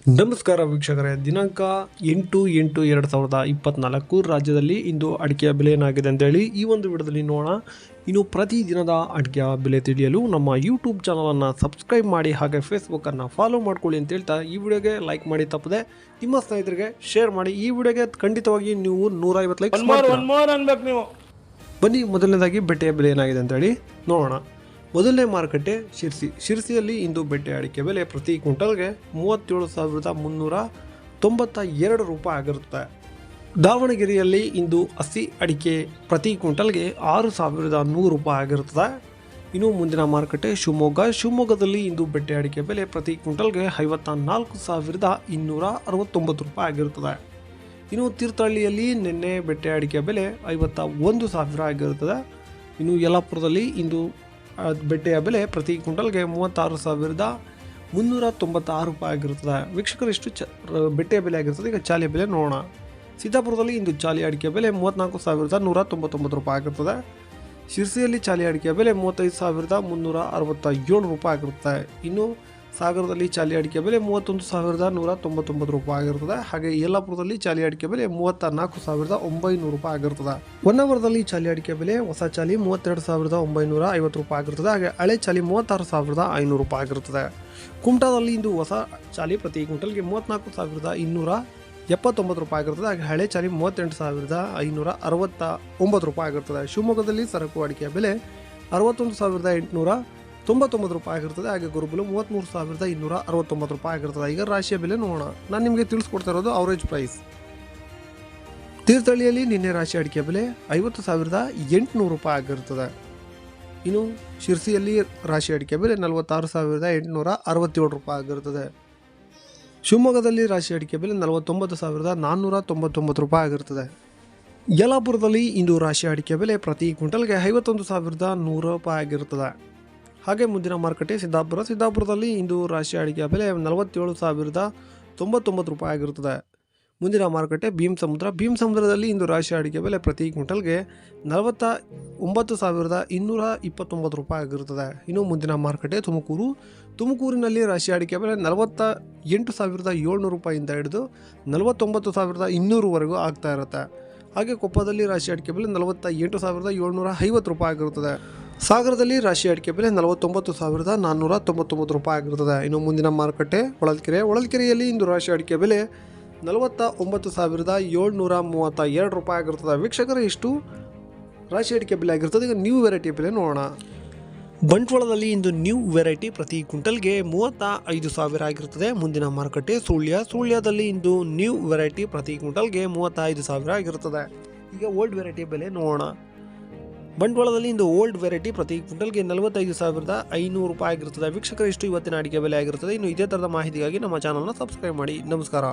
ನಮಸ್ಕಾರ ವೀಕ್ಷಕರೇ, ದಿನಾಂಕ 8/8/2024 ರಾಜ್ಯದಲ್ಲಿ ಇಂದು ಅಡಿಕೆಯ ಬೆಲೆ ಏನಾಗಿದೆ ಅಂತೇಳಿ ಈ ಒಂದು ವಿಡಿಯೋದಲ್ಲಿ ನೋಡೋಣ. ಇನ್ನು ಪ್ರತಿದಿನದ ಅಡಿಕೆಯ ಬೆಲೆ ತಿಳಿಯಲು ನಮ್ಮ ಯೂಟ್ಯೂಬ್ ಚಾನಲನ್ನು ಸಬ್ಸ್ಕ್ರೈಬ್ ಮಾಡಿ, ಹಾಗೆ ಫೇಸ್ಬುಕ್ಕನ್ನು ಫಾಲೋ ಮಾಡ್ಕೊಳ್ಳಿ ಅಂತ ಹೇಳ್ತಾ ಈ ವಿಡಿಯೋಗೆ ಲೈಕ್ ಮಾಡಿ, ತಪ್ಪದೆ ನಿಮ್ಮ ಸ್ನೇಹಿತರಿಗೆ ಶೇರ್ ಮಾಡಿ. ಈ ವಿಡಿಯೋಗೆ ಖಂಡಿತವಾಗಿ ನೀವು 150 ಲೈಕ್ಸ್ ಮಾಡಿ. ಬನ್ನಿ, ಮೊದಲನೇದಾಗಿ ಬೆಟ್ಟೆಯ ಬೆಲೆ ಏನಾಗಿದೆ ಅಂತೇಳಿ ನೋಡೋಣ. ಮೊದಲನೇ ಮಾರುಕಟ್ಟೆ ಶಿರ್ಸಿಯಲ್ಲಿ ಇಂದು ಬೆಟ್ಟೆ ಅಡಿಕೆ ಬೆಲೆ ಪ್ರತಿ ಕ್ವಿಂಟಲ್ಗೆ 37,392 ರೂಪಾಯಿ ಆಗಿರುತ್ತೆ. ದಾವಣಗೆರೆಯಲ್ಲಿ ಇಂದು ಹಸಿ ಅಡಿಕೆ ಪ್ರತಿ ಕ್ವಿಂಟಲ್ಗೆ 6,100 ರೂಪಾಯಿ ಆಗಿರುತ್ತದೆ. ಇನ್ನು ಮುಂದಿನ ಮಾರುಕಟ್ಟೆ ಶಿವಮೊಗ್ಗದಲ್ಲಿ ಇಂದು ಬೆಟ್ಟೆ ಅಡಿಕೆ ಬೆಲೆ ಪ್ರತಿ ಕ್ವಿಂಟಲ್ಗೆ 54,269 ರೂಪಾಯಿ ಆಗಿರುತ್ತದೆ. ಇನ್ನು ತೀರ್ಥಹಳ್ಳಿಯಲ್ಲಿ ನಿನ್ನೆ ಬೆಟ್ಟೆ ಅಡಿಕೆ ಬೆಲೆ 51,000 ಆಗಿರುತ್ತದೆ. ಇನ್ನು ಯಲ್ಲಾಪುರದಲ್ಲಿ ಇಂದು ಬೆಟ್ಟೆಯ ಬೆಲೆ ಪ್ರತಿ ಕ್ವಿಂಟಲ್ಗೆ 36,396 ರೂಪಾಯಿ ಆಗಿರುತ್ತದೆ. ವೀಕ್ಷಕರು, ಇಷ್ಟು ಬೆಟ್ಟೆಯ ಬೆಲೆ ಆಗಿರ್ತದೆ. ಈಗ ಚಾಲಿಯ ಬೆಲೆ ನೋಡೋಣ. ಸೀತಾಪುರದಲ್ಲಿ ಇಂದು ಚಾಲಿ ಅಡಿಕೆ ಬೆಲೆ 34,199 ರೂಪಾಯಿ ಆಗಿರ್ತದೆ. ಶಿರ್ಸಿಯಲ್ಲಿ ಚಾಲಿ ಅಡಿಕೆ ಬೆಲೆ 35,367 ರೂಪಾಯಿ ಆಗಿರುತ್ತೆ. ಇನ್ನು ಸಾಗರದಲ್ಲಿ ಚಾಲಿ ಅಡಿಕೆ ಬೆಲೆ 31,199 ರೂಪಾಯಿ ಆಗಿರುತ್ತದೆ. ಹಾಗೆ ಯಲ್ಲಾಪುರದಲ್ಲಿ ಚಾಲಿ ಅಡಿಕೆ ಬೆಲೆ 34,900 ರೂಪಾಯಿ ಆಗಿರುತ್ತದೆ. ಹೊನ್ನಾವರದಲ್ಲಿ ಚಾಲಿ ಅಡಿಕೆ ಬೆಲೆ ಹೊಸ ಚಾಲಿ 32,950 ರೂಪಾಯಿ ಆಗಿರುತ್ತದೆ. ಹಾಗೆ ಹಳೆ ಚಾಲಿ 36,500 ರೂಪಾಯಿ ಆಗಿರುತ್ತದೆ. ಕುಮಟಾದಲ್ಲಿ ಇಂದು ಹೊಸ ಚಾಲಿ ಪ್ರತಿ ಕ್ವಿಂಟಲ್ಗೆ 34,279 ರೂಪಾಯಿ ಆಗಿರುತ್ತದೆ. ಹಾಗೆ ಹಳೆ ಚಾಲಿ 38,569 ರೂಪಾಯಿ ಆಗಿರುತ್ತದೆ. ಶಿವಮೊಗ್ಗದಲ್ಲಿ ಸರಕು ಅಡಿಕೆಯ ಬೆಲೆ 61,899 ರೂಪಾಯಿ ಆಗಿರ್ತದೆ. ಹಾಗೆ ಗುರುಬಲು 33,269 ರೂಪಾಯಿ ಆಗಿರ್ತದೆ. ಈಗ ರಾಶಿಯ ಬೆಲೆ ನೋಡೋಣ. ನಾನು ನಿಮಗೆ ತಿಳಿಸ್ಕೊಡ್ತಾ ಇರೋದು ಅವರೇಜ್ ಪ್ರೈಸ್. ತೀರ್ಥಹಳ್ಳಿಯಲ್ಲಿ ನಿನ್ನೆ ರಾಶಿ ಅಡಿಕೆ ಬೆಲೆ 50,800 ರೂಪಾಯಿ ಆಗಿರುತ್ತದೆ. ಇನ್ನು ಶಿರ್ಸಿಯಲ್ಲಿ ರಾಶಿ ಅಡಿಕೆ ಬೆಲೆ 46,867 ರೂಪಾಯಿ ಆಗಿರುತ್ತದೆ. ಶಿವಮೊಗ್ಗದಲ್ಲಿ ರಾಶಿ ಅಡಿಕೆ ಬೆಲೆ 49,499 ರೂಪಾಯಿ ಆಗಿರುತ್ತದೆ. ಯಲ್ಲಾಪುರದಲ್ಲಿ ಇಂದು ರಾಶಿ ಅಡಿಕೆ ಬೆಲೆ ಪ್ರತಿ ಕ್ವಿಂಟಲ್ಗೆ 51,100 ರೂಪಾಯಿ ಆಗಿರುತ್ತದೆ. ಹಾಗೆ ಮುಂದಿನ ಮಾರುಕಟ್ಟೆ ಸಿದ್ದಾಪುರದಲ್ಲಿ ಇಂದು ರಾಶಿ ಅಡಿಕೆ ಬೆಲೆ 47,099 ರೂಪಾಯಿ ಆಗಿರುತ್ತದೆ. ಮುಂದಿನ ಮಾರುಕಟ್ಟೆ ಭೀಮಸಮುದ್ರದಲ್ಲಿ ಇಂದು ರಾಶಿ ಅಡಿಕೆ ಬೆಲೆ ಪ್ರತಿ ಕ್ವಿಂಟಲ್ಗೆ 49,229 ರೂಪಾಯಿ ಆಗಿರುತ್ತದೆ. ಇನ್ನು ಮುಂದಿನ ಮಾರುಕಟ್ಟೆ ತುಮಕೂರಿನಲ್ಲಿ ರಾಶಿ ಅಡಿಕೆ ಬೆಲೆ 48,700 ರೂಪಾಯಿಯಿಂದ ಹಿಡಿದು 49,200ವರೆಗೂ ಆಗ್ತಾ ಇರುತ್ತೆ. ಹಾಗೆ ಕೊಪ್ಪದಲ್ಲಿ ರಾಶಿ ಅಡಿಕೆ ಬೆಲೆ 48,750 ರೂಪಾಯಿ ಆಗಿರುತ್ತದೆ. ಸಾಗರದಲ್ಲಿ ರಾಶಿ ಅಡಿಕೆ ಬೆಲೆ 49,499 ರೂಪಾಯಿ ಆಗಿರುತ್ತದೆ. ಇನ್ನು ಮುಂದಿನ ಮಾರುಕಟ್ಟೆ ಹೊಳಲ್ಕೆರೆಯಲ್ಲಿ ಇಂದು ರಾಶಿ ಅಡಿಕೆ ಬೆಲೆ 49,732 ರೂಪಾಯಿ ಆಗಿರುತ್ತದೆ. ವೀಕ್ಷಕರೇ, ಇಷ್ಟು ರಾಶಿ ಅಡಿಕೆ ಬೆಲೆ ಆಗಿರ್ತದೆ. ಈಗ ನ್ಯೂ ವೆರೈಟಿ ಬೆಲೆ ನೋಡೋಣ. ಬಂಟ್ವಾಳದಲ್ಲಿ ಇಂದು ನ್ಯೂ ವೆರೈಟಿ ಪ್ರತಿ ಕ್ವಿಂಟಲ್ಗೆ 35,000 ಆಗಿರುತ್ತದೆ. ಮುಂದಿನ ಮಾರುಕಟ್ಟೆ ಸುಳ್ಯದಲ್ಲಿ ಇಂದು ನ್ಯೂ ವೆರೈಟಿ ಪ್ರತಿ ಕ್ವಿಂಟಲ್ಗೆ 35,000 ಆಗಿರುತ್ತದೆ. ಈಗ ಓಲ್ಡ್ ವೆರೈಟಿ ಬೆಲೆ ನೋಡೋಣ. ಬಂಟ್ವಾಳದಲ್ಲಿ ಇಂದು ಓಲ್ಡ್ ವೆರೈಟಿ ಪ್ರತಿ ಕ್ವಿಂಟಲ್ಗೆ 45,500 ರೂಪಾಯಿ ಆಗಿರುತ್ತದೆ. ವೀಕ್ಷಕರು, ಇಷ್ಟು ಇವತ್ತಿನ ಅಡಿಕೆ ಬೆಲೆ ಆಗಿರುತ್ತದೆ. ಇನ್ನು ಇದೇ ಥರದ ಮಾಹಿತಿಗಾಗಿ ನಮ್ಮ ಚಾನಲ್ನ ಸಬ್ಸ್ಕ್ರೈಬ್ ಮಾಡಿ. ನಮಸ್ಕಾರ.